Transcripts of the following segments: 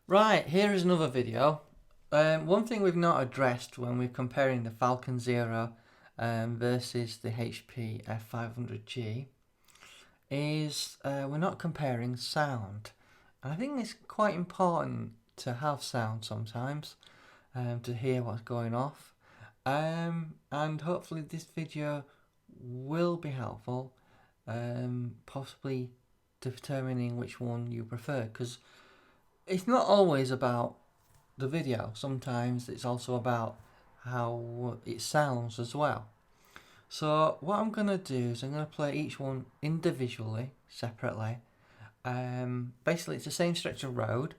Right, here is another video. One thing we've not addressed when we're comparing the FalconZero versus the HP F500G is we're not comparing sound. And I think it's quite important to have sound sometimes to hear what's going off. And hopefully this video will be helpful, possibly determining which one you prefer, because it's not always about the video. Sometimes it's also about how it sounds as well. So what I'm going to do is I'm going to play each one individually, separately. Basically it's the same stretch of road,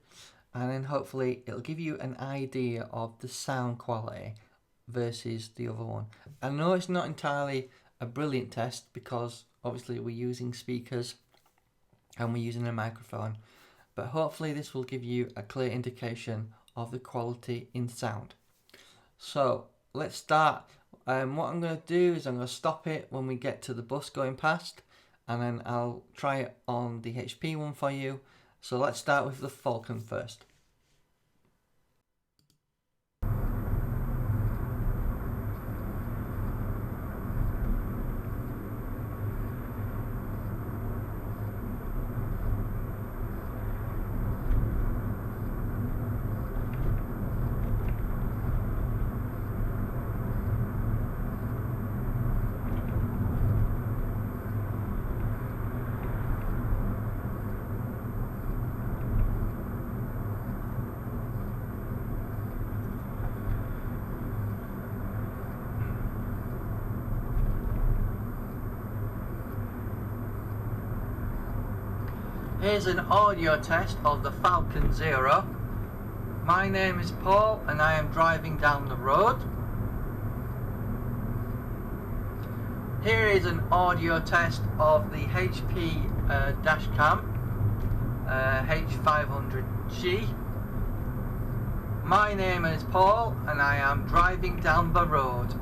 and then hopefully it'll give you an idea of the sound quality versus the other one. I know it's not entirely a brilliant test because obviously we're using speakers and we're using a microphone, but hopefully this will give you a clear indication of the quality in sound. So let's start. What I'm going to do is I'm going to stop it when we get to the bus going past, and then I'll try it on the HP one for you. So let's start with the Falcon first. Here's an audio test of the FalconZero. My name is Paul and I am driving down the road. Here is an audio test of the HP dashcam H500G. My name is Paul and I am driving down the road.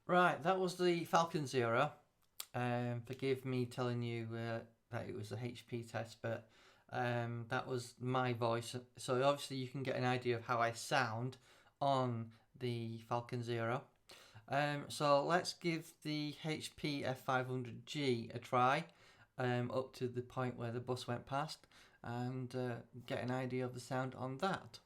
Right, that was the FalconZero. Forgive me telling you that it was a HP test, but that was my voice. So obviously you can get an idea of how I sound on the FalconZero. So let's give the HP F500G a try up to the point where the bus went past, and get an idea of the sound on that.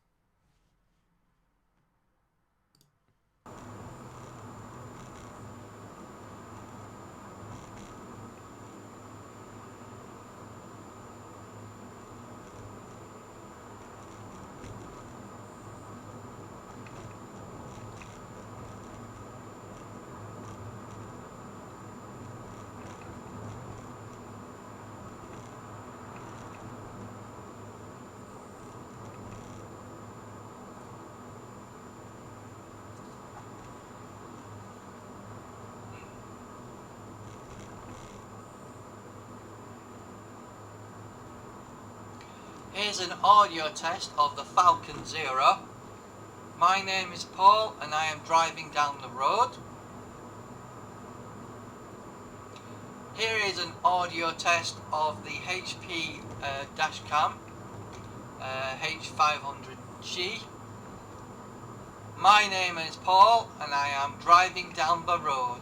Here's an audio test of the FalconZero. My name is Paul and I am driving down the road. Here is an audio test of the HP dashcam H500G. My name is Paul and I am driving down the road.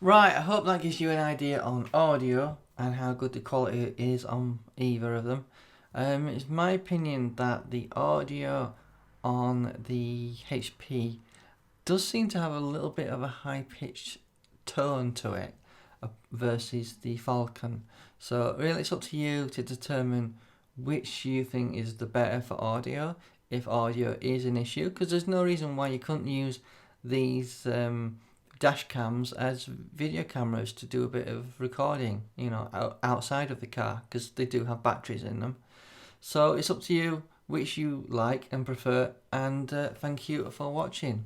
Right, I hope that gives you an idea on audio and how good the quality is on either of them. It's my opinion that the audio on the HP does seem to have a little bit of a high-pitched tone to it versus the Falcon. So really it's up to you to determine which you think is the better for audio, if audio is an issue, because there's no reason why you couldn't use these dash cams as video cameras to do a bit of recording, you know, outside of the car, because they do have batteries in them. So it's up to you which you like and prefer, and thank you for watching.